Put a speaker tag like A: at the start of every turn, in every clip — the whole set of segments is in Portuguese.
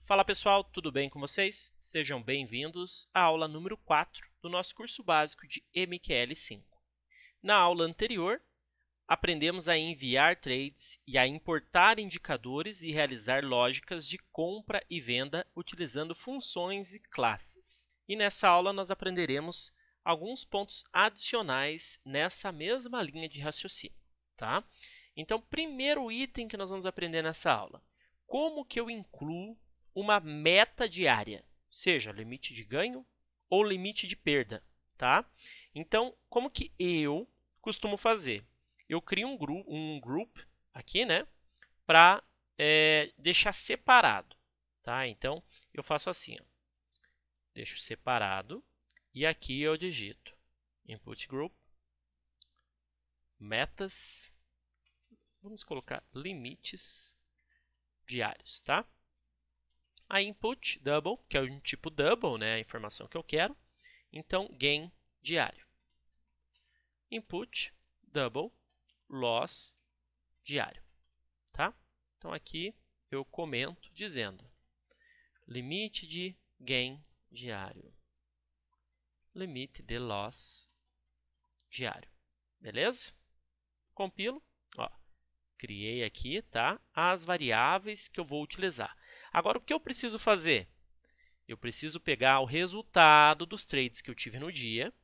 A: Fala pessoal, tudo bem com vocês? Sejam bem-vindos à aula número 4 do nosso curso básico de MQL5. Na aula anterior, aprendemos a enviar trades e a importar indicadores e realizar lógicas de compra e venda utilizando funções e classes. E nessa aula nós aprenderemos alguns pontos adicionais nessa mesma linha de raciocínio, tá? Então, primeiro item que nós vamos aprender nessa aula, como que eu incluo uma meta diária, seja limite de ganho ou limite de perda, tá? Então, como que eu costumo fazer? Eu crio um group aqui, né, para deixar separado, tá? Então, eu faço assim, ó, deixo separado e aqui eu digito input group, metas, vamos colocar limites diários, tá? A input double, que é um tipo double, né, a informação que eu quero. Então, gain diário. Input double loss diário, tá? Então, aqui eu comento dizendo limite de gain diário, limite de loss diário, beleza? Compilo, ó, criei aqui, tá, as variáveis que eu vou utilizar. Agora, o que eu preciso fazer? Eu preciso pegar o resultado dos trades que eu tive no dia,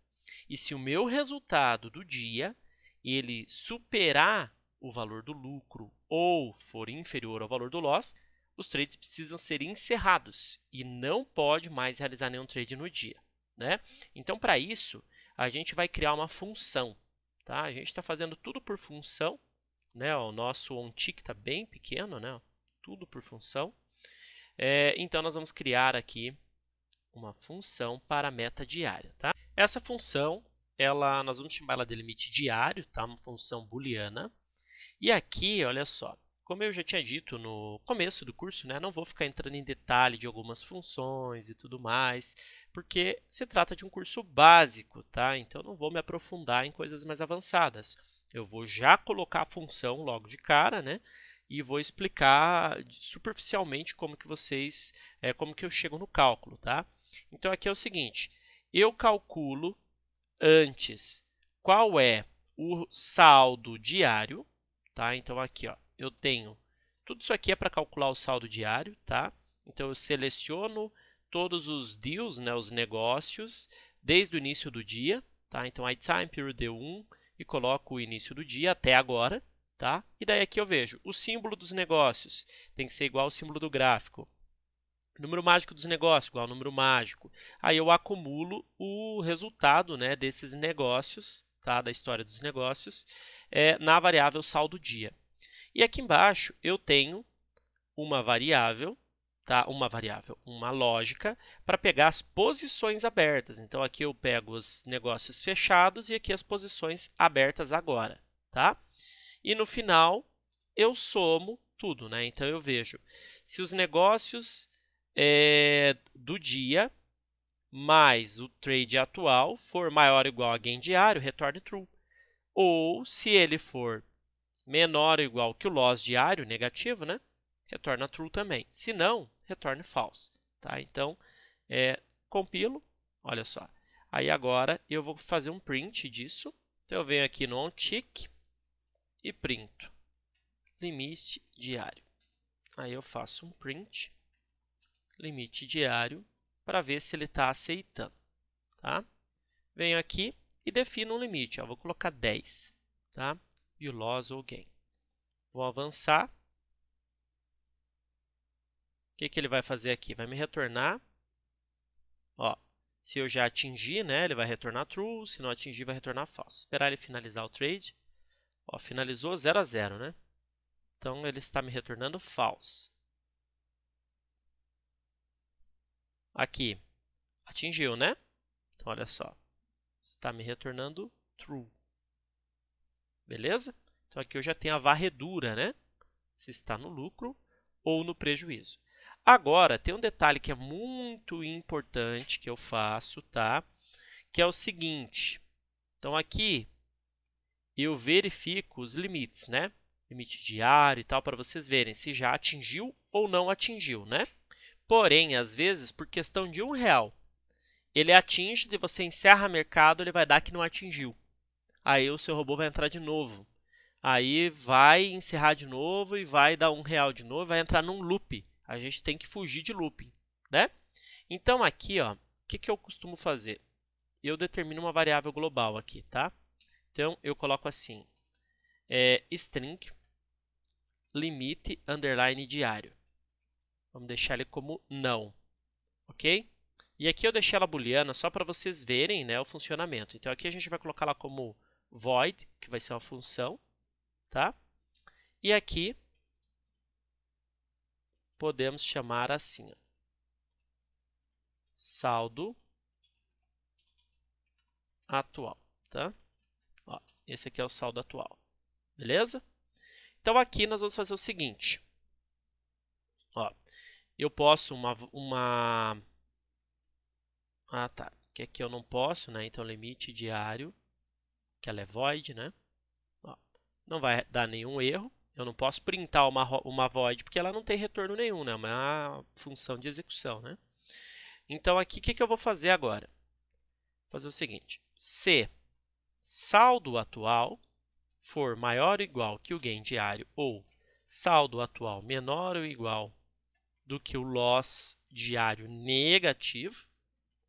A: e se o meu resultado do dia ele superar o valor do lucro ou for inferior ao valor do loss, os trades precisam ser encerrados e não pode mais realizar nenhum trade no dia, né? Então, para isso, a gente vai criar uma função, tá? A gente está fazendo tudo por função, né? O nosso onTick está bem pequeno, né? Tudo por função. Então, nós vamos criar aqui uma função para a meta diária, tá? Essa função, nós vamos chamar ela de limite diário, tá? Uma função booleana. E aqui, olha só, como eu já tinha dito no começo do curso, né? Não vou ficar entrando em detalhe de algumas funções e tudo mais, porque se trata de um curso básico, tá? Então, não vou me aprofundar em coisas mais avançadas. Eu vou já colocar a função logo de cara, né? E vou explicar superficialmente como que como que eu chego no cálculo, tá? Então, aqui é o seguinte, eu calculo antes qual é o saldo diário, tá? Então, aqui, ó, eu tenho, tudo isso aqui é para calcular o saldo diário, tá? Então, eu seleciono todos os deals, né, os negócios, desde o início do dia, tá? Então, time period D1 e coloco o início do dia até agora, tá? E daí aqui eu vejo o símbolo dos negócios tem que ser igual ao símbolo do gráfico. Número mágico dos negócios igual ao número mágico. Aí eu acumulo o resultado, né, desses negócios, tá, da história dos negócios, na variável saldo dia. E aqui embaixo eu tenho uma variável, tá, uma lógica para pegar as posições abertas. Então aqui eu pego os negócios fechados e aqui as posições abertas agora, tá? E no final eu somo tudo, né? Então eu vejo se os negócios do dia mais o trade atual for maior ou igual a gain diário, retorne true. Ou se ele for menor ou igual que o loss diário, negativo, né? Retorna true também. Se não, retorne false. Tá? Então, compilo, olha só. Aí agora eu vou fazer um print disso. Então, eu venho aqui no onTick e printo limite diário. Aí eu faço um print limite diário para ver se ele está aceitando, tá? Venho aqui e defino um limite, ó, vou colocar 10, tá? E o loss ou gain. Vou avançar. O que ele vai fazer aqui? Vai me retornar, ó, se eu já atingir, né, ele vai retornar true, se não atingir, vai retornar false. Esperar ele finalizar o trade. Ó, finalizou 0 a 0, né? Então, ele está me retornando false. Aqui, atingiu, né? Então, olha só, está me retornando true. Beleza? Então, aqui eu já tenho a varredura, né? Se está no lucro ou no prejuízo. Agora, tem um detalhe que é muito importante que eu faço, tá? Que é o seguinte. Então, aqui eu verifico os limites, né? Limite diário e tal, para vocês verem se já atingiu ou não atingiu, né? Porém, às vezes, por questão de R$1, ele atinge, e você encerra mercado, ele vai dar que não atingiu. Aí o seu robô vai entrar de novo. Aí vai encerrar de novo e vai dar R$1 de novo, vai entrar num loop. A gente tem que fugir de looping, né? Então aqui, ó, o que eu costumo fazer? Eu determino uma variável global aqui, tá? Então eu coloco assim, string limite underline diário. Vamos deixar ele como não, ok? E aqui eu deixei ela booleana só para vocês verem, né, o funcionamento. Então aqui a gente vai colocar ela como void, que vai ser uma função, tá? E aqui podemos chamar assim, ó, saldo atual, tá? Ó, esse aqui é o saldo atual, beleza? Então aqui nós vamos fazer o seguinte, ó, eu posso tá, que aqui eu não posso, né? Então limite diário, que ela é void, né? Ó, não vai dar nenhum erro. Eu não posso printar uma void porque ela não tem retorno nenhum, né? É uma função de execução, né? Então aqui o que eu vou fazer agora? Vou fazer o seguinte: se saldo atual for maior ou igual que o gain diário ou saldo atual menor ou igual do que o loss diário negativo,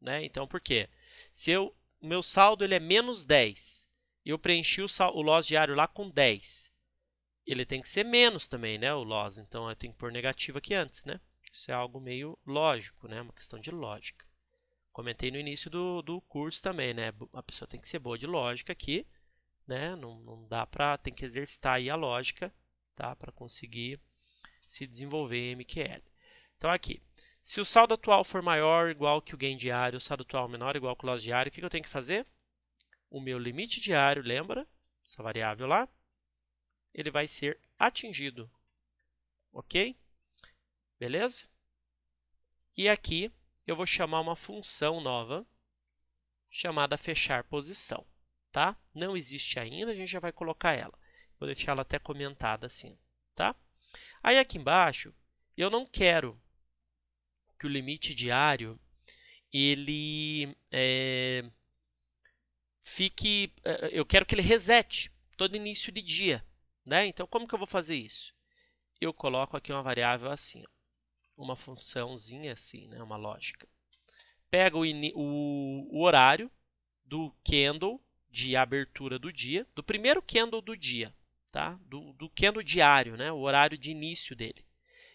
A: né? Então, por quê? Se o meu saldo ele é menos 10 e eu preenchi o loss diário lá com 10, ele tem que ser menos também, né? O loss. Então, eu tenho que pôr negativo aqui antes, né? Isso é algo meio lógico, né? Uma questão de lógica. Comentei no início do curso também, né? A pessoa tem que ser boa de lógica aqui, né? Não dá para, tem que exercitar aí a lógica, tá? Para conseguir se desenvolver em MQL. Então, aqui, se o saldo atual for maior ou igual que o gain diário, o saldo atual menor ou igual que o loss diário, o que eu tenho que fazer? O meu limite diário, lembra? Essa variável lá, ele vai ser atingido, ok? Beleza? E aqui eu vou chamar uma função nova chamada fechar posição, tá? Não existe ainda, a gente já vai colocar ela. Vou deixar ela até comentada assim, tá? Aí aqui embaixo, eu não quero que o limite diário ele eu quero que ele resete todo início de dia, né? Então, como que eu vou fazer isso? Eu coloco aqui uma variável assim, ó, uma funçãozinha assim, né? Uma lógica. Pega o horário do candle de abertura do dia, do primeiro candle do dia, tá? Do candle diário, né? O horário de início dele.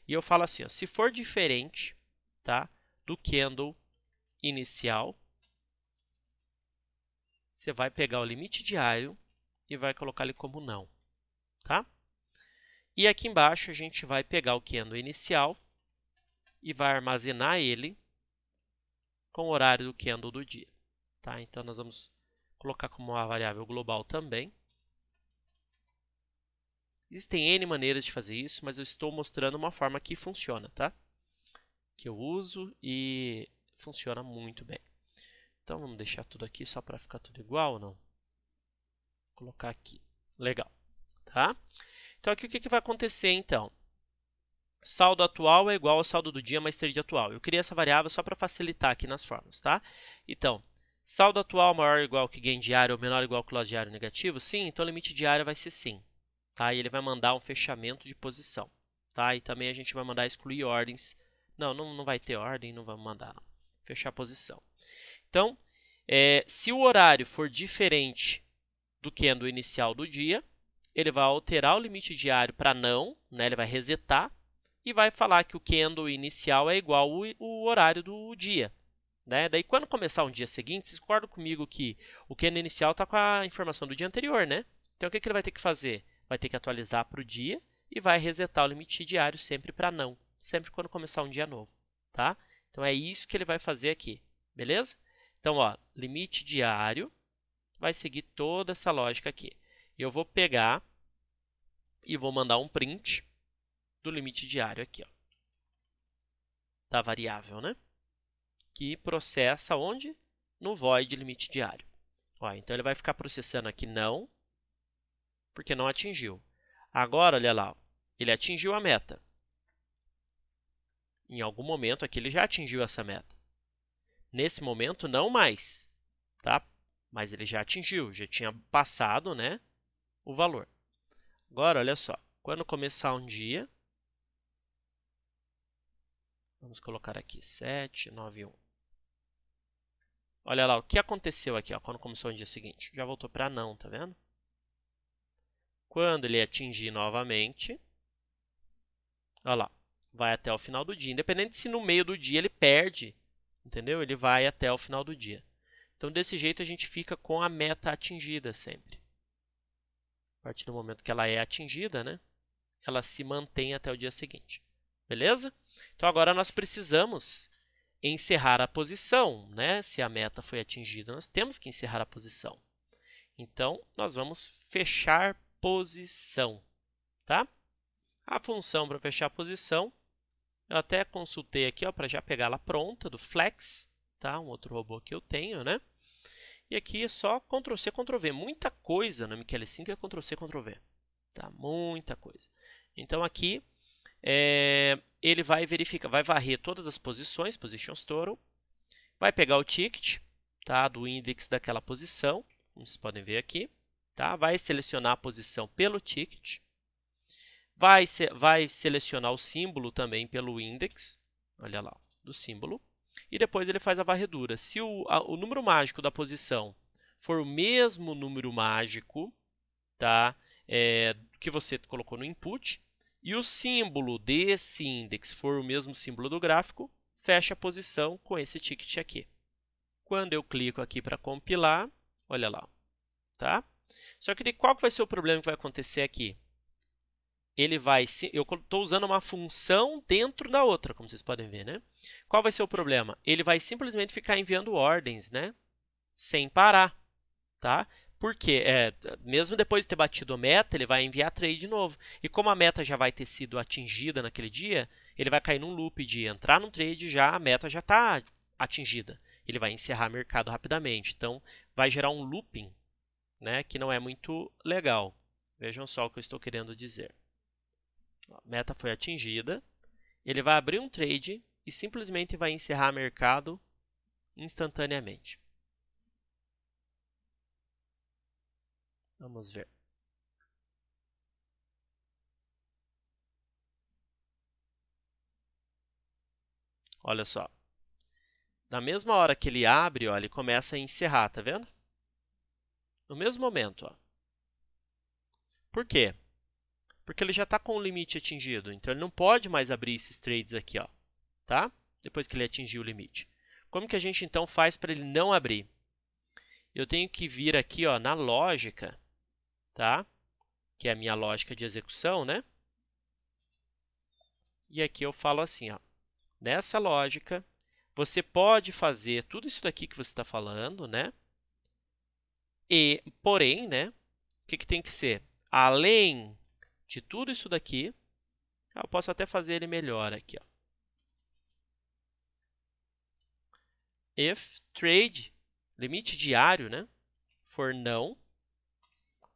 A: E eu falo assim, ó, se for diferente, tá? Do candle inicial, você vai pegar o limite diário e vai colocar ele como não, tá? E aqui embaixo a gente vai pegar o candle inicial e vai armazenar ele com o horário do candle do dia, tá? Então nós vamos colocar como uma variável global também. Existem N maneiras de fazer isso, mas eu estou mostrando uma forma que funciona, tá? Que eu uso e funciona muito bem. Então vamos deixar tudo aqui só para ficar tudo igual ou não? Vou colocar aqui. Legal, tá? Então aqui o que vai acontecer então? Saldo atual é igual ao saldo do dia mais trade atual. Eu criei essa variável só para facilitar aqui nas formas, tá? Então, saldo atual maior ou igual que gain diário ou menor ou igual que loss diário negativo? Sim, então o limite diário vai ser sim. Tá? E ele vai mandar um fechamento de posição. Tá? E também a gente vai mandar excluir ordens. Não vai ter ordem, não vamos mandar. Não. Fechar a posição. Então, se o horário for diferente do que do inicial do dia, ele vai alterar o limite diário para não, né? Ele vai resetar e vai falar que o candle inicial é igual o horário do dia. Né? Daí, quando começar um dia seguinte, vocês concordam comigo que o candle inicial está com a informação do dia anterior, né? Então, o que ele vai ter que fazer? Vai ter que atualizar para o dia e vai resetar o limite diário sempre para não, sempre quando começar um dia novo, tá? Então, é isso que ele vai fazer aqui, beleza? Então, ó, limite diário vai seguir toda essa lógica aqui. Eu vou pegar e vou mandar um print do limite diário aqui, ó, da variável, né? Que processa onde? No void limite diário. Ó, então, ele vai ficar processando aqui não, porque não atingiu. Agora, olha lá, ele atingiu a meta. Em algum momento aqui ele já atingiu essa meta. Nesse momento, não mais, tá? Mas ele já atingiu, já tinha passado, né, o valor. Agora, olha só, quando começar um dia, vamos colocar aqui 791. Olha lá o que aconteceu aqui, ó, quando começou o dia seguinte. Já voltou para não, tá vendo? Quando ele atingir novamente, olha lá, vai até o final do dia. Independente se no meio do dia ele perde, entendeu? Ele vai até o final do dia. Então, desse jeito, a gente fica com a meta atingida sempre. A partir do momento que ela é atingida, né, ela se mantém até o dia seguinte. Beleza? Então, agora nós precisamos encerrar a posição, né? Se a meta foi atingida, nós temos que encerrar a posição. Então, nós vamos fechar posição, tá? A função para fechar a posição, eu até consultei aqui para já pegar ela pronta, do Flex, tá? Um outro robô que eu tenho, né? E aqui é só Ctrl+C, Ctrl+V. Muita coisa no MQL5 é Ctrl+C, Ctrl+V. Tá? Muita coisa. Então, aqui, ele vai verificar, vai varrer todas as posições, Positions Total, vai pegar o ticket, tá? Do index daquela posição, como vocês podem ver aqui, tá? Vai selecionar a posição pelo ticket, vai selecionar o símbolo também pelo index, olha lá, do símbolo, e depois ele faz a varredura. Se o número mágico da posição for o mesmo número mágico, tá, que você colocou no input, e o símbolo desse index for o mesmo símbolo do gráfico, fecha a posição com esse ticket aqui. Quando eu clico aqui para compilar, olha lá, tá? Só que qual vai ser o problema que vai acontecer aqui? Eu estou usando uma função dentro da outra, como vocês podem ver, né? Qual vai ser o problema? Ele vai simplesmente ficar enviando ordens, né? Sem parar, tá? Por quê? Mesmo depois de ter batido a meta, ele vai enviar trade de novo. E como a meta já vai ter sido atingida naquele dia, ele vai cair num loop de entrar no trade já a meta já está atingida. Ele vai encerrar o mercado rapidamente. Então, vai gerar um looping, né? Que não é muito legal. Vejam só o que eu estou querendo dizer. A meta foi atingida, ele vai abrir um trade e simplesmente vai encerrar o mercado instantaneamente. Vamos ver. Olha só. Na mesma hora que ele abre, ó, ele começa a encerrar, tá vendo? No mesmo momento. Ó. Por quê? Porque ele já está com o limite atingido, então ele não pode mais abrir esses trades aqui, ó, tá? Depois que ele atingiu o limite. Como que a gente então faz para ele não abrir? Eu tenho que vir aqui, ó, na lógica, tá? Que é a minha lógica de execução, né? E aqui eu falo assim, ó, nessa lógica, você pode fazer tudo isso daqui que você está falando, né? E, porém, né? O que tem que ser? Além de tudo isso daqui, eu posso até fazer ele melhor aqui, ó. If trade, limite diário, né? For não,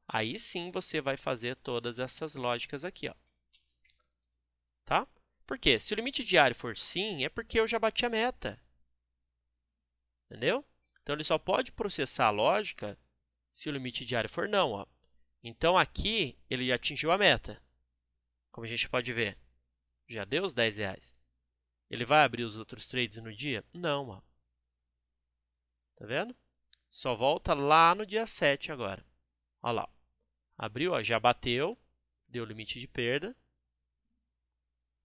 A: aí sim você vai fazer todas essas lógicas aqui, ó. Tá? Por quê? Se o limite diário for sim, é porque eu já bati a meta. Entendeu? Então, ele só pode processar a lógica se o limite diário for não. Ó. Então, aqui, ele atingiu a meta. Como a gente pode ver, já deu os R$10. Ele vai abrir os outros trades no dia? Não. Ó. Tá vendo? Só volta lá no dia 7 agora. Olha lá. Abriu, ó, já bateu, deu limite de perda.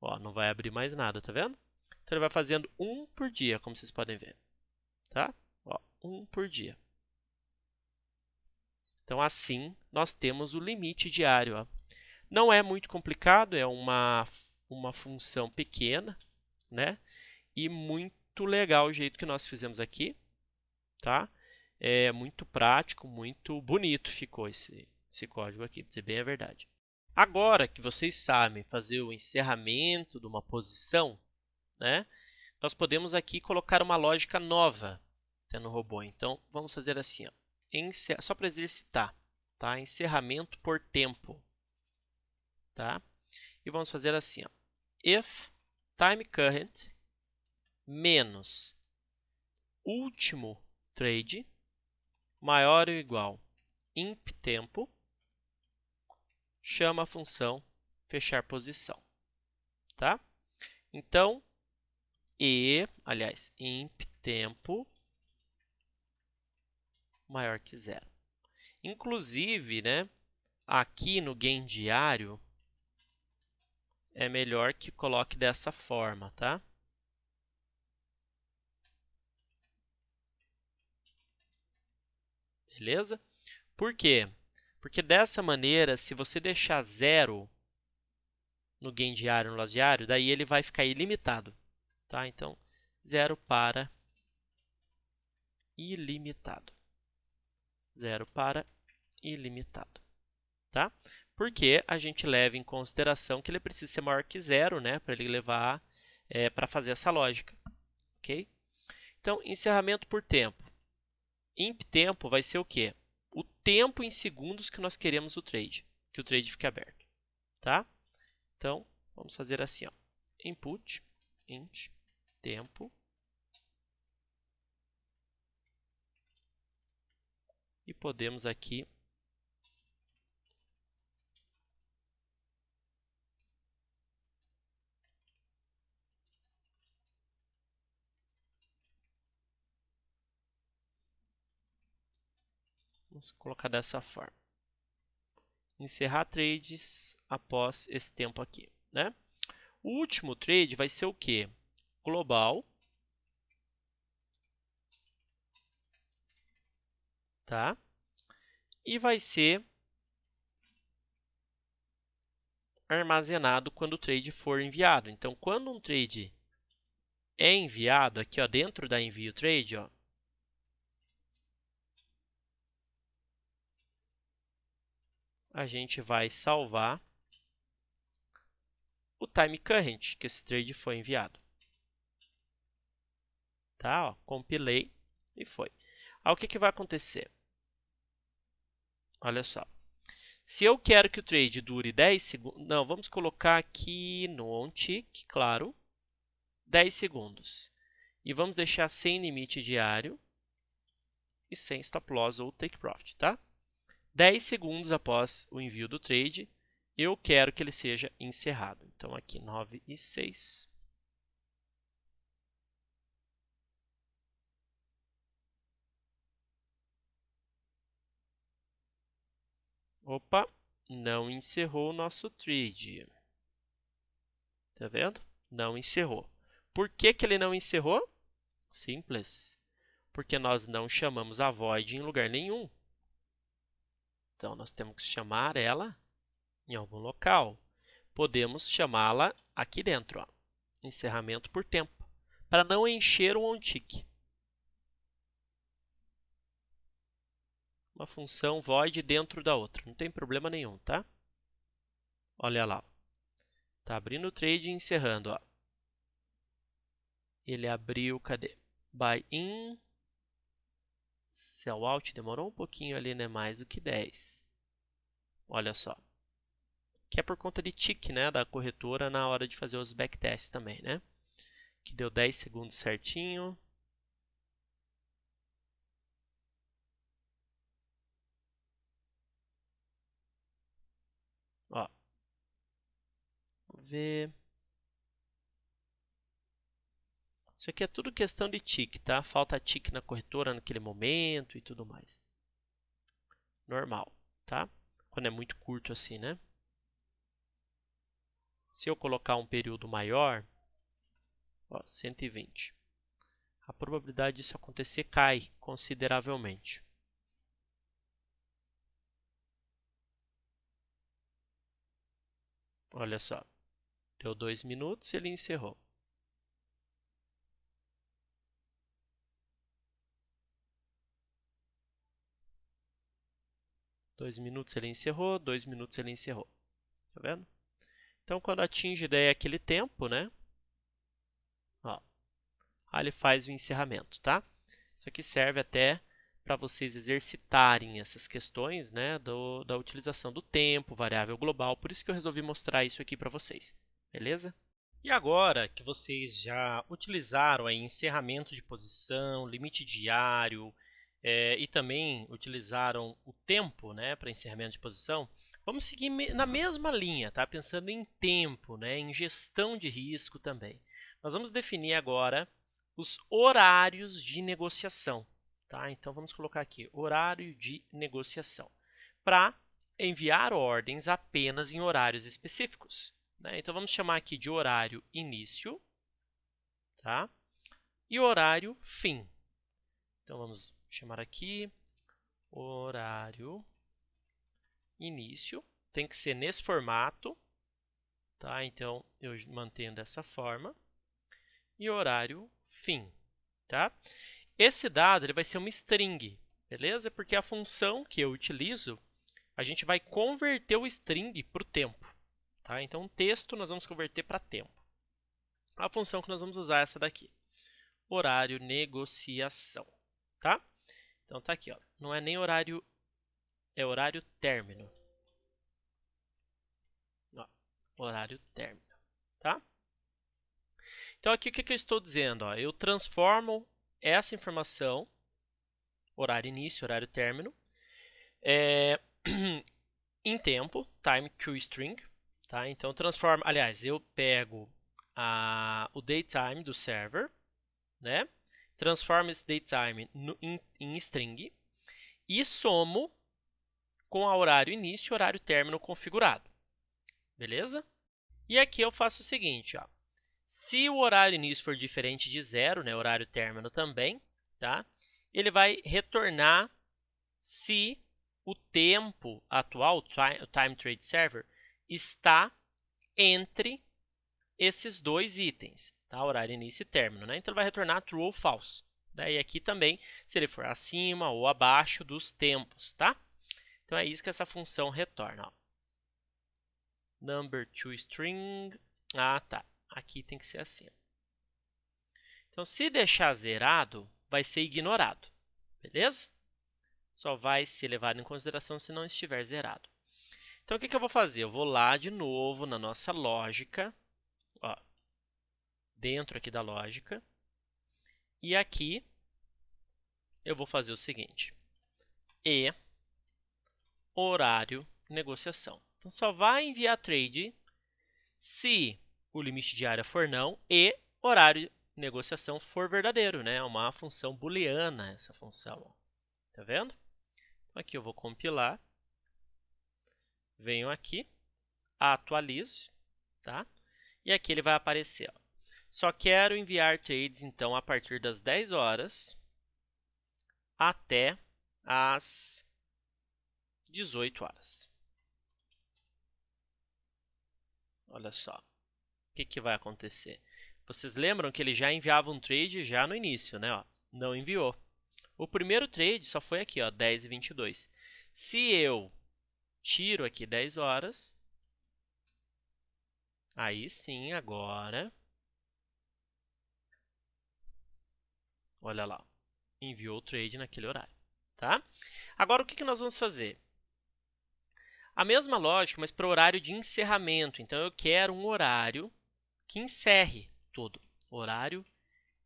A: Ó, não vai abrir mais nada, tá vendo? Então, ele vai fazendo um por dia, como vocês podem ver. Tá? Ó, um por dia. Então, assim, nós temos o limite diário. Ó. Não é muito complicado, é uma função pequena, né? E muito legal o jeito que nós fizemos aqui, tá? É muito prático, muito bonito ficou esse código aqui, para dizer bem a verdade. Agora que vocês sabem fazer o encerramento de uma posição, né? Nós podemos aqui colocar uma lógica nova no robô. Então, vamos fazer assim, ó. Só para exercitar, tá? Encerramento por tempo, tá? E vamos fazer assim, ó. If time current menos último trade maior ou igual imp tempo, chama a função fechar posição, tá? Então, imp tempo maior que 0. Inclusive, né, aqui no gain diário, é melhor que coloque dessa forma, tá? Beleza? Por quê? Porque dessa maneira, se você deixar 0 no gain diário, no loss diário, daí ele vai ficar ilimitado, tá? Então, 0 para ilimitado. 0 para ilimitado, tá? Porque a gente leva em consideração que ele precisa ser maior que 0, né? Para ele levar, para fazer essa lógica, ok? Então, encerramento por tempo. Imp tempo vai ser o quê? O tempo em segundos que nós queremos o trade, que o trade fique aberto, tá? Então, vamos fazer assim, ó. Input, int, tempo. E podemos aqui vamos colocar dessa forma. Encerrar trades após esse tempo aqui, né? O último trade vai ser o quê? Global, tá? E vai ser armazenado quando o trade for enviado. Então, quando um trade é enviado, aqui ó, dentro da envio trade, ó, a gente vai salvar o time current que esse trade foi enviado. Tá? Ó, compilei e foi. Aí, o que vai acontecer? Olha só. Se eu quero que o trade dure 10 segundos... Não, vamos colocar aqui no onTick, claro, 10 segundos. E vamos deixar sem limite diário e sem stop loss ou take profit, tá? 10 segundos após o envio do trade, eu quero que ele seja encerrado. Então, aqui 9 e 6. Opa, não encerrou o nosso trade. Tá vendo? Não encerrou. Por que ele não encerrou? Simples. Porque nós não chamamos a void em lugar nenhum. Então, nós temos que chamar ela em algum local. Podemos chamá-la aqui dentro, ó, encerramento por tempo, para não encher o onTick. Uma função void dentro da outra, não tem problema nenhum, tá? Olha lá, tá abrindo o trade e encerrando, ó. Ele abriu, cadê? Buy in, sell out, demorou um pouquinho ali, né? Mais do que 10. Olha só. Que é por conta de tick, né, da corretora na hora de fazer os backtests também, né? Que deu 10 segundos certinho. Ó. Vamos ver. Isso aqui é tudo questão de tick, tá? Falta tick na corretora naquele momento e tudo mais. Normal, tá? Quando é muito curto assim, né? Se eu colocar um período maior, ó, 120, a probabilidade disso acontecer cai consideravelmente. Olha só, deu 2 minutos e ele encerrou. Dois minutos ele encerrou, 2 minutos ele encerrou. Tá vendo? Então, quando atinge daí aquele tempo, né? Ó, aí ele faz o encerramento, tá? Isso aqui serve até para vocês exercitarem essas questões, né, da utilização do tempo, variável global. Por isso que eu resolvi mostrar isso aqui para vocês. Beleza? E agora que vocês já utilizaram aí encerramento de posição, limite diário, e também utilizaram o tempo, né, para encerramento de posição, vamos seguir na mesma linha, tá? Pensando em tempo, né, em gestão de risco também. Nós vamos definir agora os horários de negociação, tá? Então vamos colocar aqui horário de negociação para enviar ordens apenas em horários específicos, né? Então vamos chamar aqui de horário início, tá? E horário fim. Então vamos chamar aqui horário início, tem que ser nesse formato, tá? Então eu mantenho dessa forma. E horário fim, tá? Esse dado ele vai ser uma string, beleza? Porque a função que eu utilizo, a gente vai converter o string para o tempo, tá? Então o texto nós vamos converter para tempo. A função que nós vamos usar é essa daqui, horário negociação, tá? Então tá aqui, ó. Não é nem horário, é horário término. Ó, horário término, tá? Então aqui o que eu estou dizendo? Ó, eu transformo essa informação, horário início, horário término, em tempo, time to string, tá? Então transformo, aliás, eu pego o datetime do server, né? Transformo esse datetime em string e somo com o horário início e horário término configurado, beleza? E aqui eu faço o seguinte, ó. Se o horário início for diferente de 0, né, horário término também, tá? Ele vai retornar se o tempo atual, o time trade server, está entre esses dois itens, tá? Horário início e término, né? Então ele vai retornar true ou false. E aqui também, se ele for acima ou abaixo dos tempos, tá? Então é isso que essa função retorna, ó. Number to string. Ah, tá. Aqui tem que ser assim. Então, se deixar zerado, vai ser ignorado, beleza? Só vai ser levado em consideração se não estiver zerado. Então, o que eu vou fazer? Eu vou lá de novo na nossa lógica, ó, dentro aqui da lógica, e aqui eu vou fazer o seguinte, e horário negociação. Então, só vai enviar trade se o limite diário for não e horário negociação for verdadeiro, né? É uma função booleana essa função, ó. Tá vendo? Então, aqui eu vou compilar, venho aqui, atualizo, tá? E aqui ele vai aparecer, ó. Só quero enviar trades, então, a partir das 10 horas até as 18 horas. Olha só, o que vai acontecer? Vocês lembram que ele já enviava um trade já no início, né? Ó, não enviou. O primeiro trade só foi aqui, ó, 10 e 22. Se eu tiro aqui 10 horas, aí sim, agora, olha lá, enviou o trade naquele horário, tá? Agora, o que nós vamos fazer? A mesma lógica, mas para o horário de encerramento. Então, eu quero um horário que encerre tudo. Horário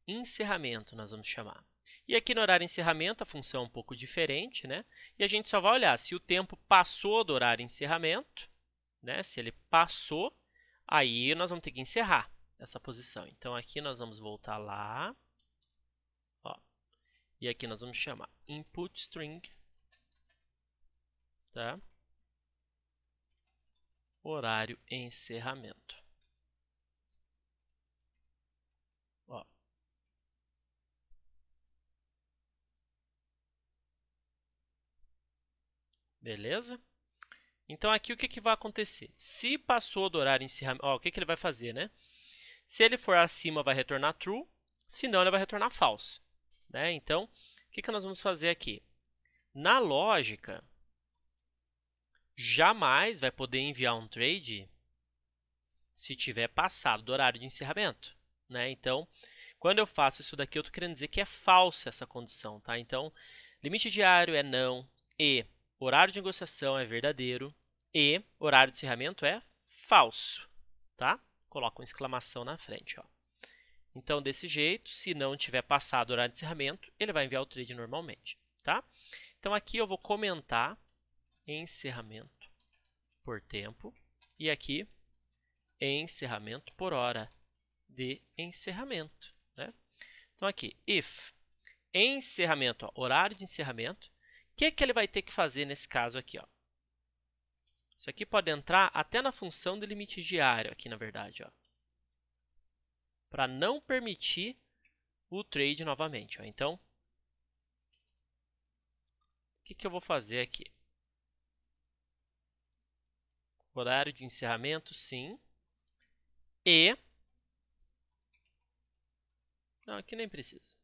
A: encerramento, nós vamos chamar. E aqui no horário encerramento, a função é um pouco diferente, né? E a gente só vai olhar se o tempo passou do horário encerramento, né? Se ele passou, aí nós vamos ter que encerrar essa posição. Então, aqui nós vamos voltar lá, ó, e aqui nós vamos chamar input string, tá? Horário encerramento. Ó. Beleza? Então, aqui o que vai acontecer? Se passou do horário encerramento, ó, o que ele vai fazer, né? Se ele for acima, vai retornar true, se não, ele vai retornar false, né? Então, o que nós vamos fazer aqui? Na lógica, jamais vai poder enviar um trade se tiver passado do horário de encerramento, né? Então, quando eu faço isso daqui, eu estou querendo dizer que é falsa essa condição, tá? Então, limite diário é não e horário de negociação é verdadeiro e horário de encerramento é falso, tá? coloca uma exclamação na frente, ó. Então, desse jeito, se não tiver passado o horário de encerramento, ele vai enviar o trade normalmente, tá? Então, aqui eu vou comentar encerramento por tempo e aqui encerramento por hora de encerramento, né? Então, aqui, if encerramento, ó, horário de encerramento, o que ele vai ter que fazer nesse caso aqui, ó? Isso aqui pode entrar até na função de limite diário aqui, na verdade, ó, para não permitir o trade novamente, ó. Então, o que eu vou fazer aqui? Horário de encerramento, sim. E... não, aqui nem precisa.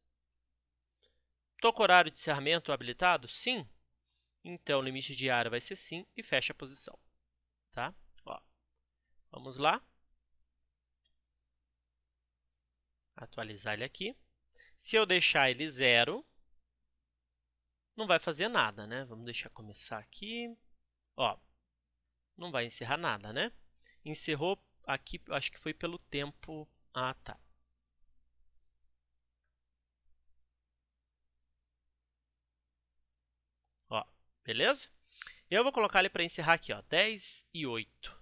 A: Estou com o horário de encerramento habilitado? Sim. Então, o limite diário vai ser sim e fecha a posição. Tá? Ó, vamos lá. Atualizar ele aqui. Se eu deixar ele 0, não vai fazer nada, né? Vamos deixar começar aqui. Ó, não vai encerrar nada, né? Encerrou aqui, acho que foi pelo tempo... ah, tá. Ó, beleza? Eu vou colocar ele para encerrar aqui, ó, 10:08.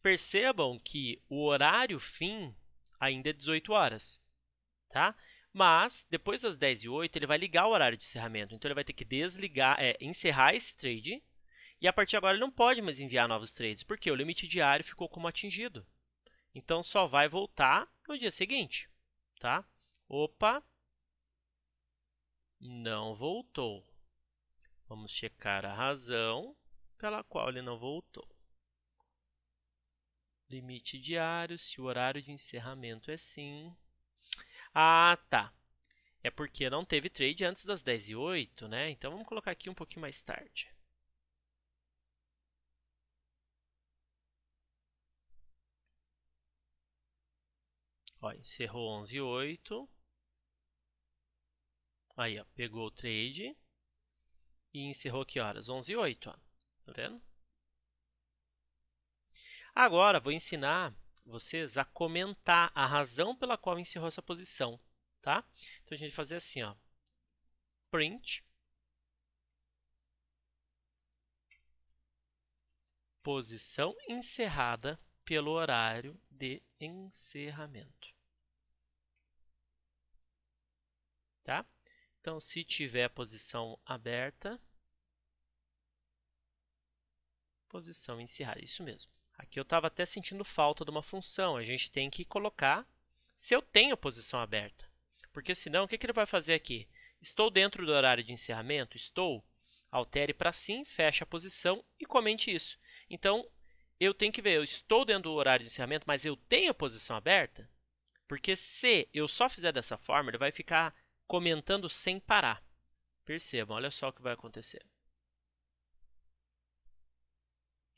A: Percebam que o horário fim ainda é 18 horas, tá? Mas, depois das 10:08, ele vai ligar o horário de encerramento. Então, ele vai ter que desligar, encerrar esse trade. E, a partir de agora, ele não pode mais enviar novos trades, porque o limite diário ficou como atingido. Então, só vai voltar no dia seguinte, tá? Opa! Não voltou. Vamos checar a razão pela qual ele não voltou. Limite diário, se o horário de encerramento é sim. Ah, tá. É porque não teve trade antes das 10:08, né? Então, vamos colocar aqui um pouquinho mais tarde. Ó, encerrou 11:08. Aí, ó, pegou o trade e encerrou que horas? 11:08, ó. Tá vendo? Agora, vou ensinar vocês a comentar a razão pela qual encerrou essa posição, tá? Então, a gente vai fazer assim, ó. Print posição encerrada pelo horário de encerramento. Tá? Então, se tiver posição aberta, posição encerrada, isso mesmo. Aqui eu estava até sentindo falta de uma função, a gente tem que colocar se eu tenho posição aberta. Porque senão, o que ele vai fazer aqui? Estou dentro do horário de encerramento? Estou. Altere para sim, feche a posição e comente isso. Então, eu tenho que ver, eu estou dentro do horário de encerramento, mas eu tenho a posição aberta? Porque se eu só fizer dessa forma, ele vai ficar comentando sem parar. Percebam, olha só o que vai acontecer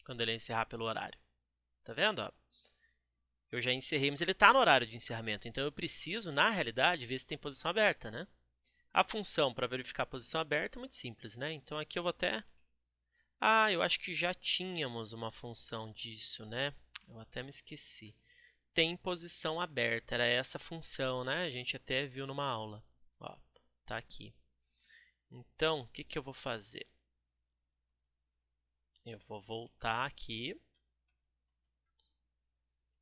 A: quando ele encerrar pelo horário. Tá vendo? Ó? Eu já encerrei, mas ele está no horário de encerramento. Então, eu preciso, na realidade, ver se tem posição aberta, né? A função para verificar a posição aberta é muito simples, né? Então, aqui eu vou até... ah, eu acho que já tínhamos uma função disso, né? Eu até me esqueci. Tem posição aberta, era essa função, né? A gente até viu numa aula. Ó, tá aqui. Então, o que eu vou fazer? Eu vou voltar aqui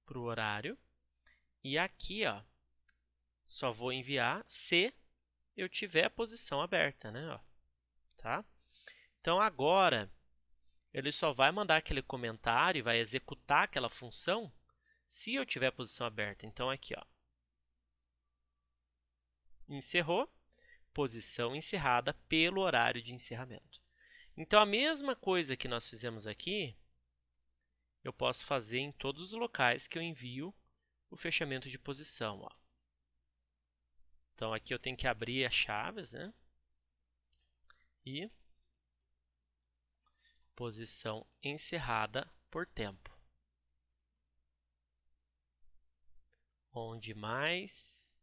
A: para o horário. E aqui, ó, só vou enviar se eu tiver a posição aberta, né? Ó, tá? Então, agora, ele só vai mandar aquele comentário e vai executar aquela função se eu tiver a posição aberta. Então, aqui, ó, encerrou, posição encerrada pelo horário de encerramento. Então, a mesma coisa que nós fizemos aqui, eu posso fazer em todos os locais que eu envio o fechamento de posição. Ó. Então, aqui eu tenho que abrir as chaves, né? E posição encerrada por tempo. Onde mais?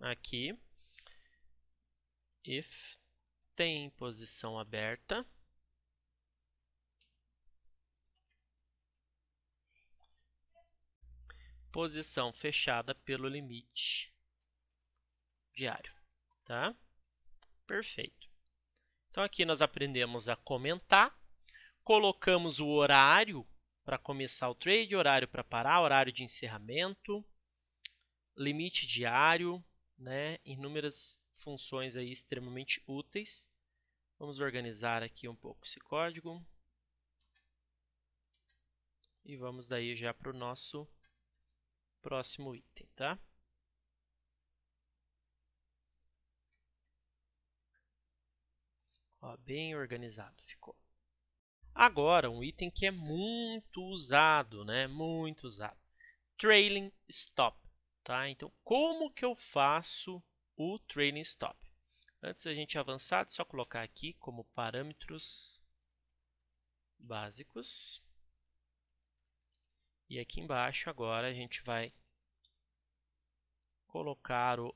A: Aqui. if tem posição aberta, posição fechada pelo limite diário, tá? Perfeito. Então, aqui nós aprendemos a comentar, colocamos o horário para começar o trade, horário para parar, horário de encerramento, limite diário, né? Inúmeras funções aí extremamente úteis. Vamos organizar aqui um pouco esse código. E vamos daí já para o nosso próximo item, tá? Ó, bem organizado ficou. Agora, um item que é muito usado, né? Muito usado. Trailing Stop, tá? Então, como que eu faço o Trailing Stop? Antes da gente avançar, é só colocar aqui como parâmetros básicos. E aqui embaixo, agora, a gente vai colocar o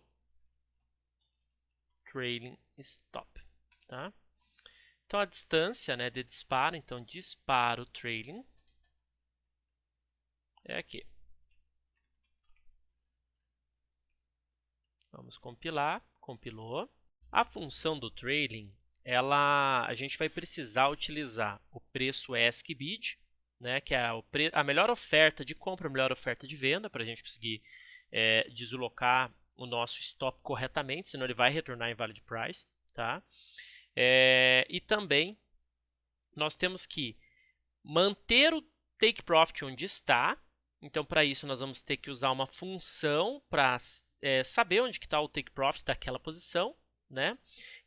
A: Trailing Stop, tá? Então, a distância, né, de disparo, então, disparo trailing é aqui. Vamos compilar, compilou. A função do trailing, a gente vai precisar utilizar o preço ASCII-BID, né, que é a melhor oferta de compra, a melhor oferta de venda, para a gente conseguir deslocar o nosso stop corretamente, senão ele vai retornar invalid price, tá? E também nós temos que manter o take profit onde está. Então, para isso, nós vamos ter que usar uma função para saber onde está o take profit daquela posição, né?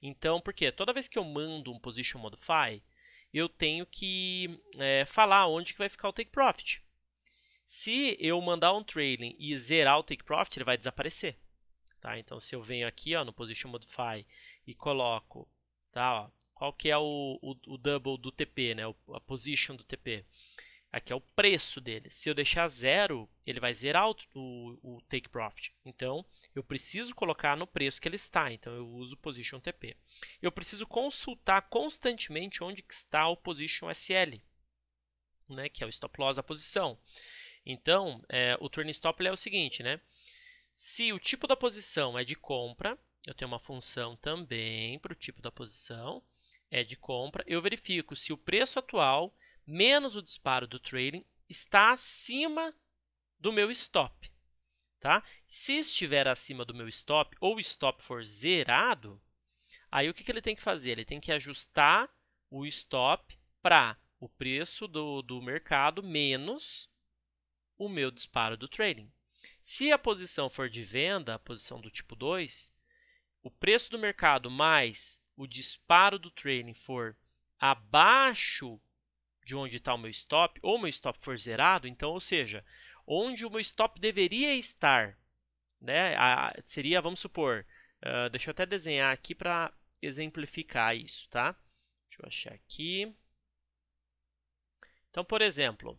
A: Então, por quê? Toda vez que eu mando um position modify, eu tenho que falar onde que vai ficar o take profit. Se eu mandar um trailing e zerar o take profit, ele vai desaparecer. Tá? Então, se eu venho aqui ó, no position modify e coloco, tá, ó, qual que é o double do TP, né? A position do TP? Aqui é o preço dele. Se eu deixar 0, ele vai zerar o take profit. Então, eu preciso colocar no preço que ele está. Então, eu uso o position TP. Eu preciso consultar constantemente onde está o position SL, né? Que é o stop loss, a posição. Então, o trailing stop é o seguinte, né? Se o tipo da posição é de compra, eu tenho uma função também para o tipo da posição, é de compra. Eu verifico se o preço atual menos o disparo do trailing está acima do meu stop. Tá? Se estiver acima do meu stop ou o stop for zerado, aí o que ele tem que fazer? Ele tem que ajustar o stop para o preço do mercado menos o meu disparo do trailing. Se a posição for de venda, a posição do tipo 2, o preço do mercado mais o disparo do trailing for abaixo de onde está o meu stop, ou o meu stop for zerado, então, ou seja, onde o meu stop deveria estar, né? Seria, vamos supor, deixa eu até desenhar aqui para exemplificar isso, tá? Deixa eu achar aqui. Então, por exemplo,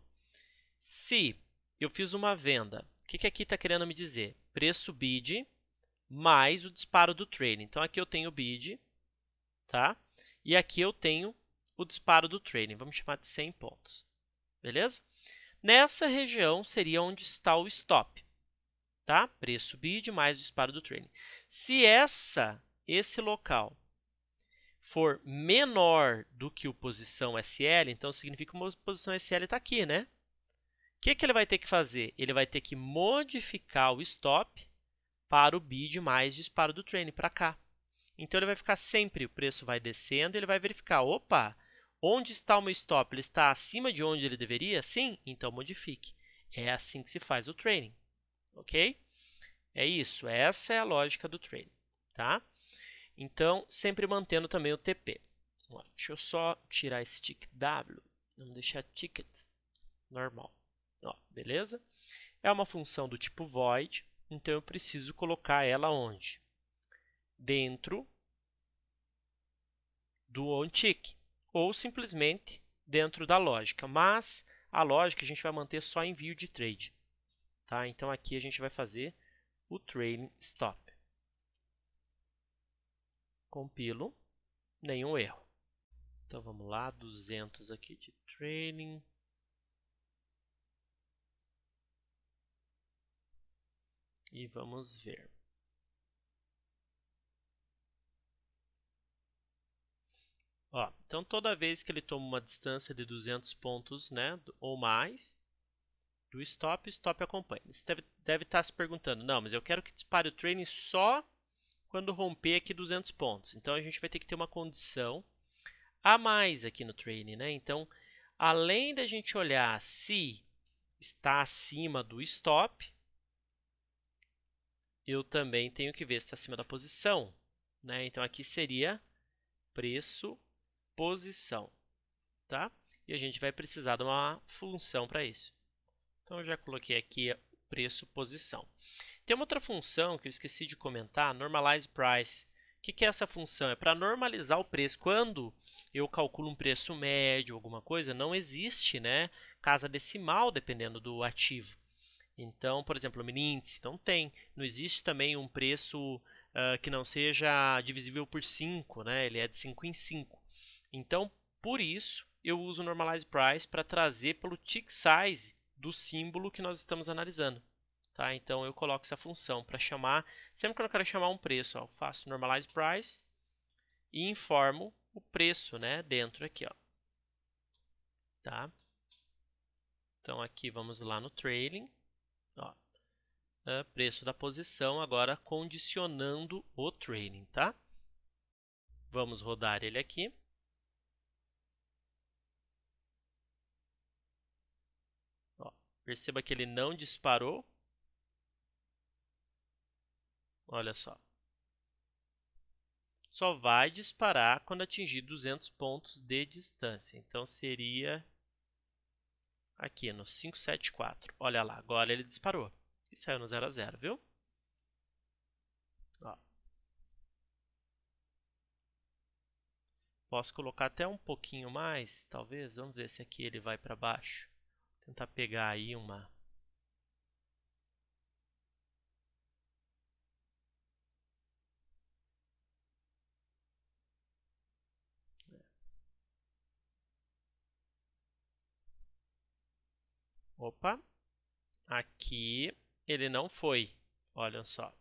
A: se eu fiz uma venda, o que aqui está querendo me dizer? Preço bid mais o disparo do trailing. Então, aqui eu tenho o bid, tá? E aqui eu tenho o disparo do trailing. Vamos chamar de 100 pontos. Beleza? Nessa região seria onde está o stop, tá? Preço bid mais disparo do trailing. Se esse local for menor do que o posição SL, então significa que a posição SL está aqui, né? O que ele vai ter que fazer? Ele vai ter que modificar o stop para o bid mais disparo do trailing, para cá. Então, ele vai ficar sempre, o preço vai descendo, ele vai verificar, opa, onde está o meu stop? Ele está acima de onde ele deveria? Sim? Então, modifique. É assim que se faz o trailing, ok? É isso, essa é a lógica do trailing, tá? Então, sempre mantendo também o TP. Deixa eu só tirar esse tick W, vamos deixar ticket normal. Ó, beleza? É uma função do tipo void, então eu preciso colocar ela onde? Dentro do onTick, ou simplesmente dentro da lógica. Mas a lógica a gente vai manter só em view de trade. Tá? Então aqui a gente vai fazer o trailing stop. compilo, nenhum erro. Então, vamos lá, 200 aqui de training. E vamos ver. Ó, então, toda vez que ele toma uma distância de 200 pontos, né, ou mais, do stop, o stop acompanha. Você deve estar se perguntando, não, mas eu quero que dispare o training só quando romper aqui 200 pontos. Então, a gente vai ter que ter uma condição a mais aqui no training, né? Então, além da gente olhar se está acima do stop, eu também tenho que ver se está acima da posição, né? Então, aqui seria preço, posição, tá? E a gente vai precisar de uma função para isso. Então, eu já coloquei aqui preço, posição. Tem uma outra função que eu esqueci de comentar, normalize price. O que é essa função? É para normalizar o preço. Quando eu calculo um preço médio, alguma coisa, não existe, né, casa decimal dependendo do ativo. Então, por exemplo, o mini índice não tem. Não existe também um preço que não seja divisível por 5, né? Ele é de 5 em 5. Então, por isso, eu uso o normalize price para trazer pelo tick size do símbolo que nós estamos analisando. Tá? Então, eu coloco essa função para chamar, sempre que eu quero chamar um preço, ó, eu faço normalize price e informo o preço, né, dentro aqui. Ó. Tá? Então, aqui vamos lá no trailing. Ó, preço da posição, agora condicionando o trailing. Tá? Vamos rodar ele aqui. Ó, perceba que ele não disparou. Olha só. Só vai disparar quando atingir 200 pontos de distância. Então, seria aqui no 574. Olha lá, agora ele disparou. E saiu no 0 a 0, viu? Ó. Posso colocar até um pouquinho mais, talvez. Vamos ver se aqui ele vai para baixo. Tentar pegar aí uma... Opa, aqui ele não foi, olha só,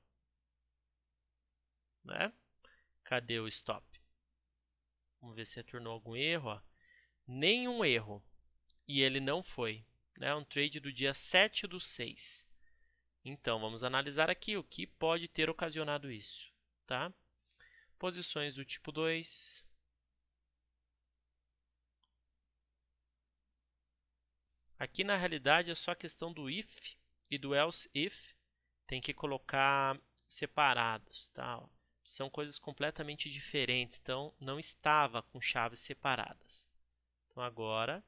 A: né? Cadê o stop? Vamos ver se retornou algum erro, ó. Nenhum erro, e ele não foi, né? Um trade do dia 7/6. Então, vamos analisar aqui o que pode ter ocasionado isso, tá? Posições do tipo 2. Aqui, na realidade, é só questão do if e do else if. Tem que colocar separados, tá? São coisas completamente diferentes, então não estava com chaves separadas. Então, agora,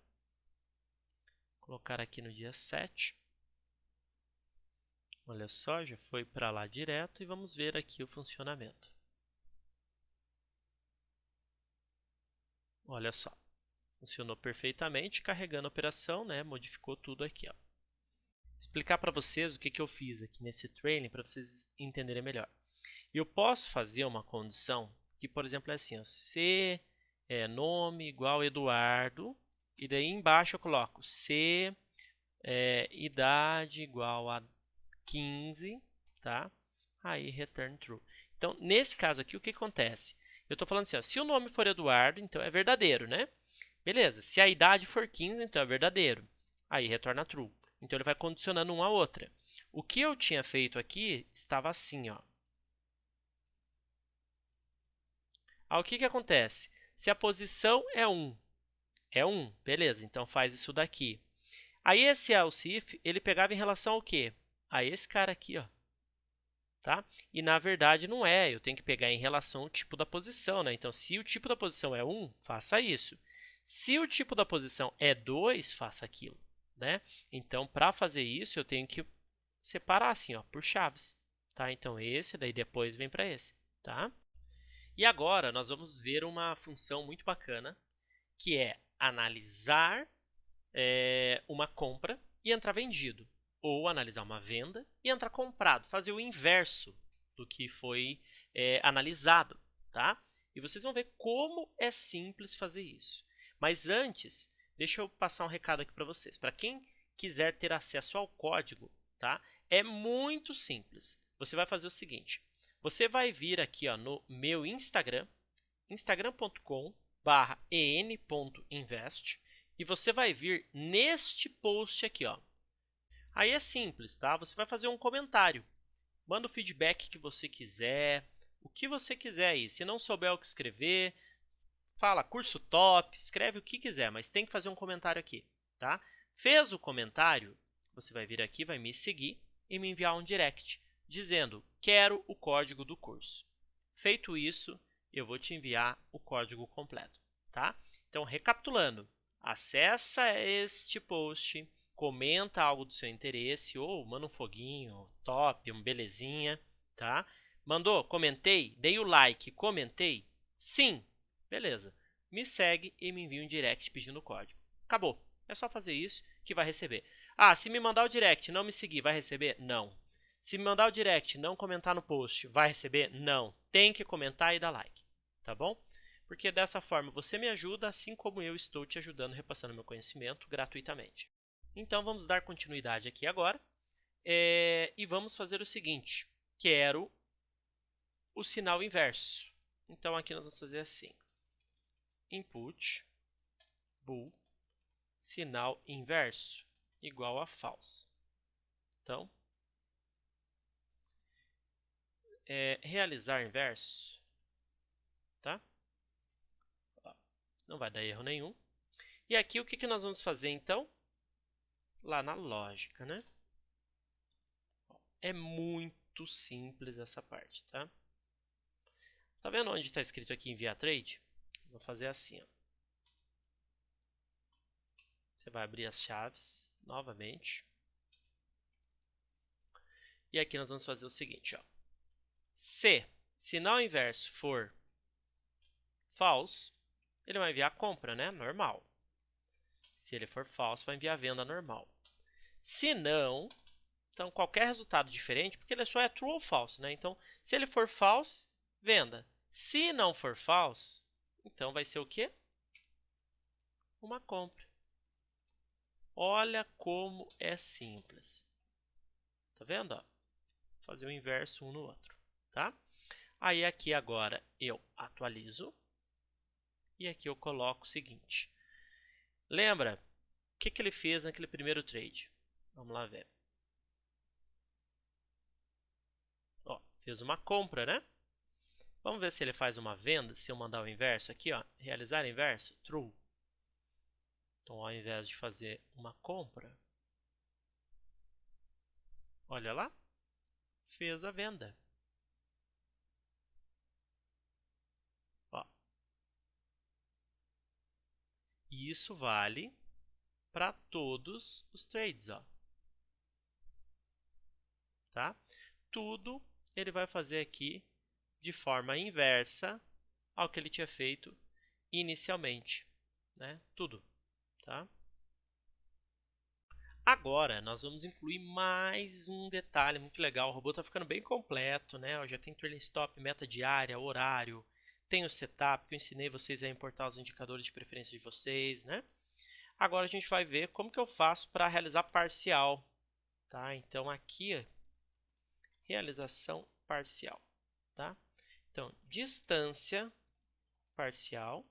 A: vou colocar aqui no dia 7. Olha só, já foi para lá direto e vamos ver aqui o funcionamento. Olha só. Funcionou perfeitamente, carregando a operação, né? Modificou tudo aqui. Ó. Explicar para vocês o que eu fiz aqui nesse training para vocês entenderem melhor. Eu posso fazer uma condição que, por exemplo, é assim: ó, se nome igual Eduardo, e daí embaixo eu coloco se idade igual a 15, tá? Aí return true. Então, nesse caso aqui, o que acontece? Eu estou falando assim: ó, se o nome for Eduardo, então é verdadeiro, né? Beleza, se a idade for 15, então é verdadeiro. Aí retorna true. Então ele vai condicionando uma a outra. O que eu tinha feito aqui estava assim, ó. Aí o que acontece? Se a posição é 1, beleza, então faz isso daqui. Aí esse else if, ele pegava em relação ao quê? A esse cara aqui, ó. Tá? E na verdade não é, eu tenho que pegar em relação ao tipo da posição, né? Então, se o tipo da posição é 1, faça isso. Se o tipo da posição é 2, faça aquilo, né? Então, para fazer isso, eu tenho que separar assim, ó, por chaves, tá? Então, esse, daí depois vem para esse, tá? E agora, nós vamos ver uma função muito bacana, que é analisar uma compra e entrar vendido. Ou analisar uma venda e entrar comprado. Fazer o inverso do que foi analisado, tá? E vocês vão ver como é simples fazer isso. Mas antes, deixa eu passar um recado aqui para vocês. Para quem quiser ter acesso ao código, tá? É muito simples. Você vai fazer o seguinte. Você vai vir aqui ó, no meu Instagram, instagram.com/en.invest, e você vai vir neste post aqui. Ó. Aí é simples, tá? Você vai fazer um comentário. Manda o feedback que você quiser, o que você quiser aí. Se não souber o que escrever, fala curso top, escreve o que quiser, mas tem que fazer um comentário aqui, tá? Fez o comentário, você vai vir aqui, vai me seguir e me enviar um direct dizendo quero o código do curso. Feito isso, eu vou te enviar o código completo, tá? Então, recapitulando, acessa este post, comenta algo do seu interesse ou manda um foguinho, top, um belezinha, tá? Mandou, comentei, dei o like, comentei, sim, beleza. Me segue e me envia um direct pedindo o código. Acabou. É só fazer isso que vai receber. Ah, se me mandar o direct e não me seguir, vai receber? Não. Se me mandar o direct e não comentar no post, vai receber? Não. Tem que comentar e dar like, tá bom? Porque dessa forma você me ajuda, assim como eu estou te ajudando, repassando meu conhecimento gratuitamente. Então vamos dar continuidade aqui agora e vamos fazer o seguinte. Quero o sinal inverso. Então aqui nós vamos fazer assim. Input bool sinal inverso igual a false. Então, realizar inverso, tá? Não vai dar erro nenhum. E aqui o que nós vamos fazer então? Lá na lógica, né? É muito simples essa parte, tá? Tá vendo onde está escrito aqui enviar trade? Vou fazer assim, ó. Você vai abrir as chaves novamente. E aqui nós vamos fazer o seguinte, ó. Se sinal inverso for false, ele vai enviar a compra, né? Normal. Se ele for false, vai enviar a venda normal. Se não, então qualquer resultado diferente, porque ele só é true ou false, né? Então, se ele for false, venda. Se não for false, então vai ser o quê? Uma compra. Olha como é simples. Tá vendo? Ó? Vou fazer o inverso um no outro, tá? Aí aqui agora eu atualizo e aqui eu coloco o seguinte. Lembra o que ele fez naquele primeiro trade? Vamos lá ver. Ó, fez uma compra, né? Vamos ver se ele faz uma venda. Se eu mandar o inverso aqui, ó, realizar inverso, true. Então, ao invés de fazer uma compra, olha lá, fez a venda. Ó. E isso vale para todos os trades, ó. Tá? Tudo ele vai fazer aqui de forma inversa ao que ele tinha feito inicialmente, né? Tudo, tá? Agora, nós vamos incluir mais um detalhe muito legal. O robô está ficando bem completo, né? Eu já tem trailing stop, meta diária, horário, tem o setup, que eu ensinei vocês a importar os indicadores de preferência de vocês, né? Agora a gente vai ver como que eu faço para realizar parcial, tá? Então, aqui, realização parcial, tá? Então, distância parcial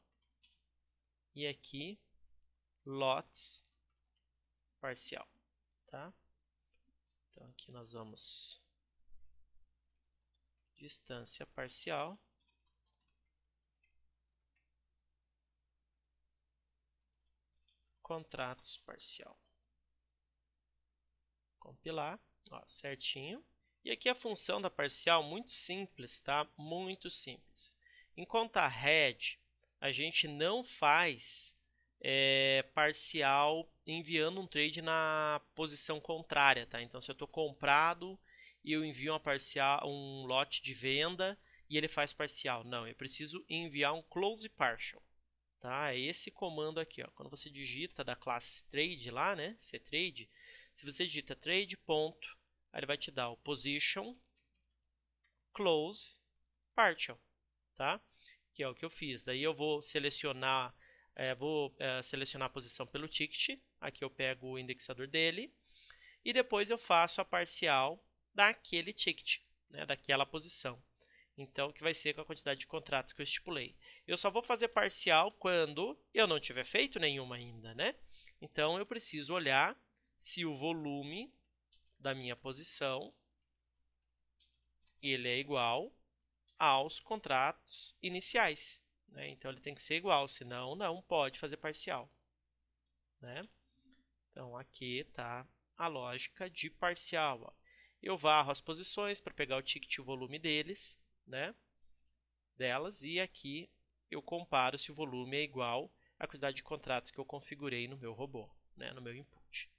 A: e aqui, lotes parcial, tá? Então, aqui nós vamos distância parcial contratos parcial. Compilar, ó, certinho. E aqui a função da parcial, muito simples, tá? Muito simples. Em conta head, a gente não faz parcial enviando um trade na posição contrária, tá? Então, se eu estou comprado e eu envio uma parcial, um lote de venda e ele faz parcial. Não, eu preciso enviar um close partial. Tá? É esse comando aqui, ó. Quando você digita da classe trade lá, né? ctrade, se você digita trade ponto, aí ele vai te dar o position close partial, tá? que é o que eu fiz. Daí eu vou selecionar, selecionar a posição pelo ticket. Aqui eu pego o indexador dele. E depois eu faço a parcial daquele ticket, né, daquela posição. Então, que vai ser com a quantidade de contratos que eu estipulei. Eu só vou fazer parcial quando eu não tiver feito nenhuma ainda, né? Então, eu preciso olhar se o volume da minha posição ele é igual aos contratos iniciais, né? Então, ele tem que ser igual, senão não pode fazer parcial, né? Então, aqui está a lógica de parcial. Ó. Eu varro as posições para pegar o ticket e o volume deles, né? Delas, e aqui eu comparo se o volume é igual à quantidade de contratos que eu configurei no meu robô, né? No meu input.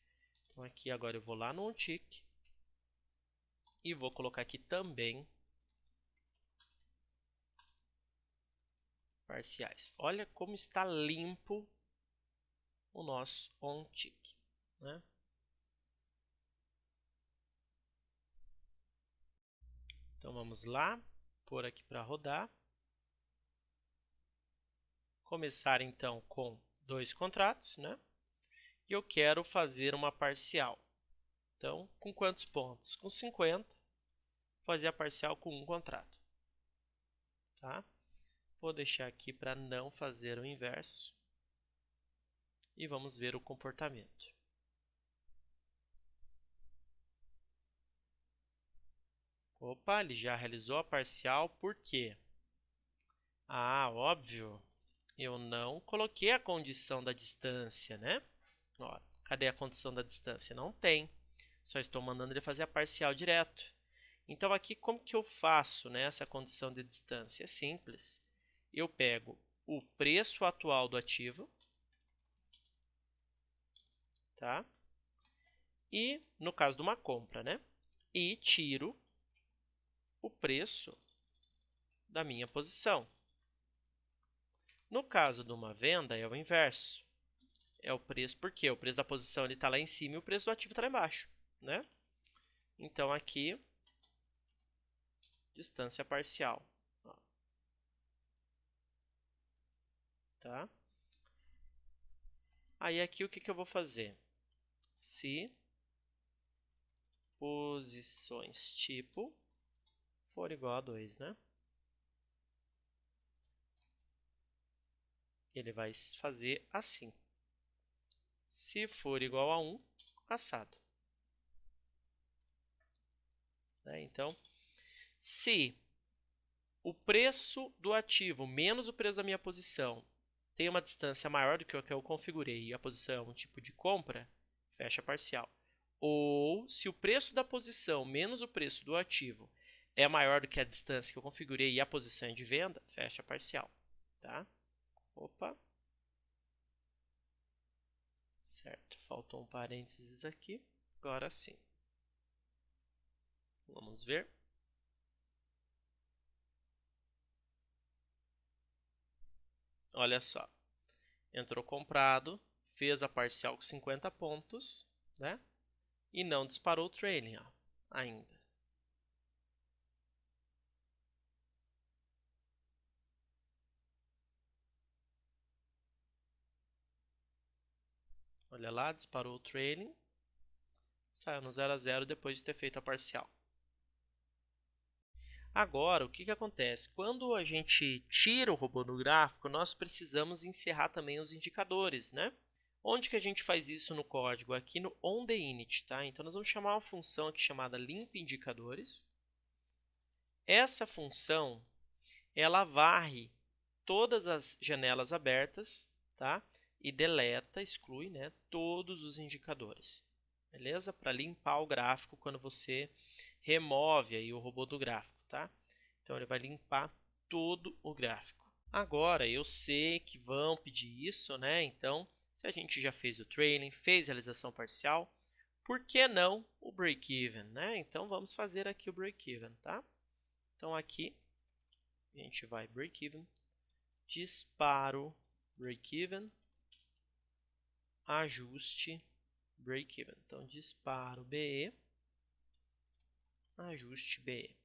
A: Então, aqui agora eu vou lá no OnTick e vou colocar aqui também parciais. Olha como está limpo o nosso OnTick, né? Então, vamos lá, pôr aqui para rodar. Começar, então, com 2 contratos, né? E eu quero fazer uma parcial. Então, com quantos pontos? Com 50. Fazer a parcial com um contrato. Tá? Vou deixar aqui para não fazer o inverso. E vamos ver o comportamento. Opa, ele já realizou a parcial, por quê? Ah, óbvio, eu não coloquei a condição da distância, né? Ó, cadê a condição da distância? Não tem. Só estou mandando ele fazer a parcial direto. Então, aqui, como que eu faço, né, essa condição de distância? É simples. Eu pego o preço atual do ativo, tá? E, no caso de uma compra, né? E tiro o preço da minha posição. No caso de uma venda, é o inverso. É o preço, porque o preço da posição está lá em cima e o preço do ativo está lá embaixo, né? Então, aqui, distância parcial. Ó. Tá? Aí, aqui, o que eu vou fazer? Se posições tipo for igual a 2, né? Ele vai fazer assim. Se for igual a 1, assado. Né? Então, se o preço do ativo menos o preço da minha posição tem uma distância maior do que o que eu configurei e a posição é um tipo de compra, fecha parcial. Ou se o preço da posição menos o preço do ativo é maior do que a distância que eu configurei e a posição é de venda, fecha parcial. Tá? Opa. Certo, faltou um parênteses aqui. Agora sim. Vamos ver. Olha só. Entrou comprado, fez a parcial com 50 pontos, né? E não disparou o trailing, ó, ainda. Olha lá, disparou o trailing. Saiu no 0 a 0 depois de ter feito a parcial. Agora, o que acontece? Quando a gente tira o robô do gráfico, nós precisamos encerrar também os indicadores, né? Onde que a gente faz isso no código? Aqui no onTheInit, tá? Então, nós vamos chamar uma função aqui chamada limpIndicadores. Essa função, ela varre todas as janelas abertas, tá? E deleta, exclui, né, todos os indicadores. Beleza? Para limpar o gráfico quando você remove aí o robô do gráfico, tá? Então, ele vai limpar todo o gráfico. Agora, eu sei que vão pedir isso, né? Então, se a gente já fez o trailing, fez a realização parcial, por que não o break-even, né? Então, vamos fazer aqui o break-even, tá? Então, aqui, a gente vai break-even, disparo, break-even, ajuste, break-even. Então, disparo BE, ajuste BE.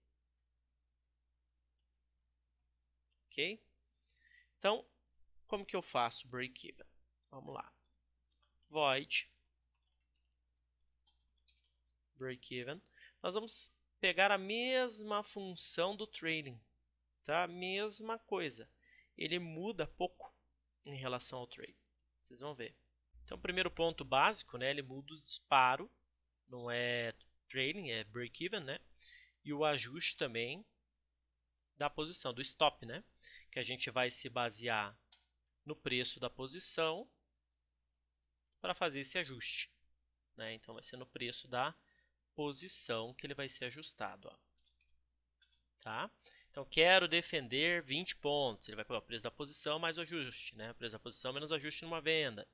A: Ok? Então, como que eu faço break-even? Vamos lá. Void break-even. Nós vamos pegar a mesma função do trailing, tá? Mesma coisa. Ele muda pouco em relação ao trailing. Vocês vão ver. Então, o primeiro ponto básico, né? Ele muda o disparo, não é trailing, é break-even, né? E o ajuste também da posição, do stop, né? Que a gente vai se basear no preço da posição para fazer esse ajuste, né? Então, vai ser no preço da posição que ele vai ser ajustado, ó. Tá? Então, quero defender 20 pontos. Ele vai pegar o preço da posição mais o ajuste, né? O preço da posição menos o ajuste numa venda.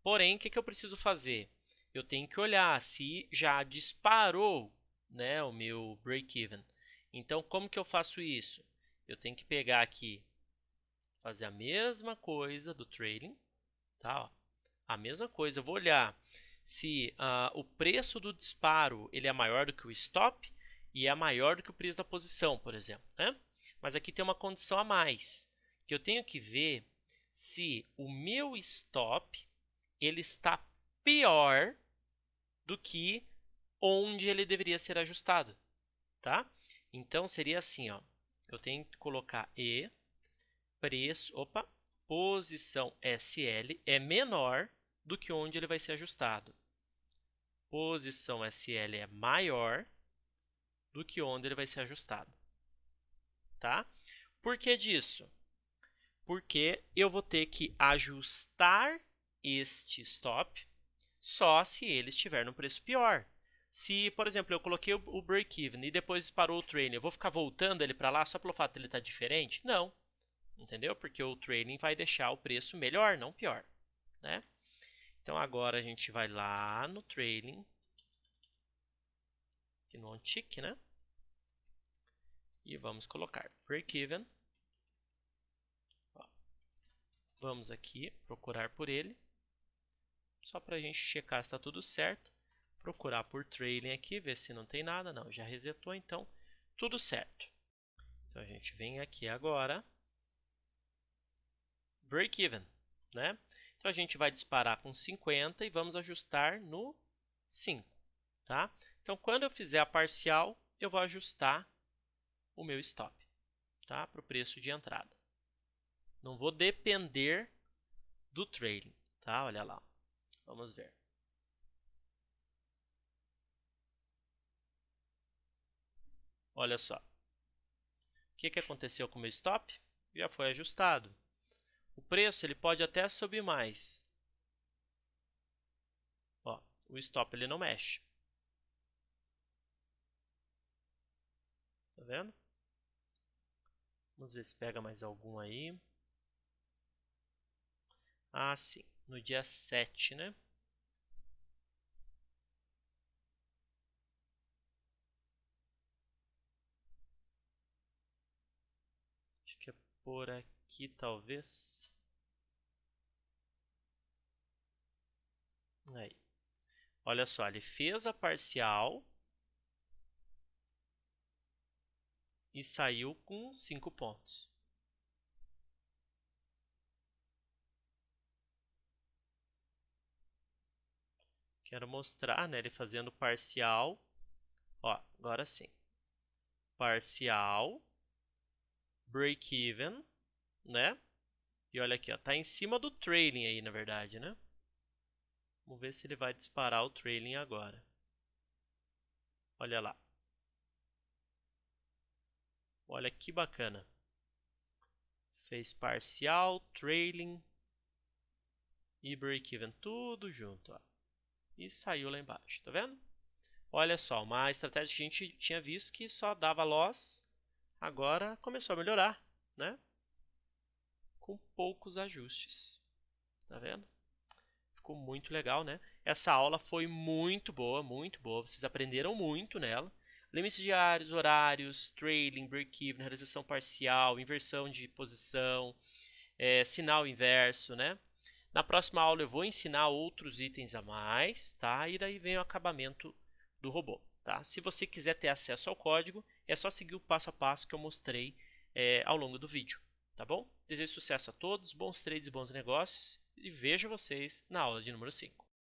A: Porém, o que eu preciso fazer? Eu tenho que olhar se já disparou, né, o meu break-even. Então, como que eu faço isso? Eu tenho que pegar aqui, fazer a mesma coisa do trailing, tá? Ó, a mesma coisa. Eu vou olhar se o preço do disparo ele é maior do que o stop e é maior do que o preço da posição, por exemplo, né? Mas aqui tem uma condição a mais, que eu tenho que ver se o meu stop ele está pior do que onde ele deveria ser ajustado, tá? Então seria assim, ó. Eu tenho que colocar E preço, posição SL é menor do que onde ele vai ser ajustado. Posição SL é maior do que onde ele vai ser ajustado, tá? Por que disso? Porque eu vou ter que ajustar este stop só se ele estiver no preço pior. Se, por exemplo, eu coloquei o break-even e depois disparou o trailing, eu vou ficar voltando ele para lá só pelo fato de ele estar diferente? Não, entendeu? Porque o trailing vai deixar o preço melhor, não pior, né? Então agora a gente vai lá no trailing, aqui no on-tick, né? E vamos colocar break-even. Vamos aqui procurar por ele, só para a gente checar se está tudo certo. Procurar por trailing aqui, ver se não tem nada. Não, já resetou, então tudo certo. Então a gente vem aqui agora, break-even, né? Então a gente vai disparar com 50 e vamos ajustar no 5, tá? Então quando eu fizer a parcial, eu vou ajustar o meu stop, tá? Para o preço de entrada. Não vou depender do trailing, tá? Olha lá, vamos ver. Olha só. O que aconteceu com o meu stop? Já foi ajustado. O preço ele pode até subir mais. Ó, o stop ele não mexe. Tá vendo? Vamos ver se pega mais algum aí. Ah, sim. No dia 7, né? Acho que é por aqui, talvez. Aí. Olha só, ele fez a parcial e saiu com 5 pontos. Quero mostrar, né, ele fazendo parcial. Ó, agora sim. Parcial, break-even, né? E olha aqui, ó, tá em cima do trailing aí, na verdade, né? Vamos ver se ele vai disparar o trailing agora. Olha lá. Olha que bacana. Fez parcial, trailing e break-even, tudo junto, ó. E saiu lá embaixo, tá vendo? Olha só, uma estratégia que a gente tinha visto que só dava loss, agora começou a melhorar, né? Com poucos ajustes, tá vendo? Ficou muito legal, né? Essa aula foi muito boa, vocês aprenderam muito nela. Limites diários, horários, trailing, break-even, realização parcial, inversão de posição, sinal inverso, né? Na próxima aula eu vou ensinar outros itens a mais, tá? E daí vem o acabamento do robô, tá? Se você quiser ter acesso ao código, é só seguir o passo a passo que eu mostrei ao longo do vídeo, tá bom? desejo sucesso a todos, bons trades e bons negócios e vejo vocês na aula de número 5.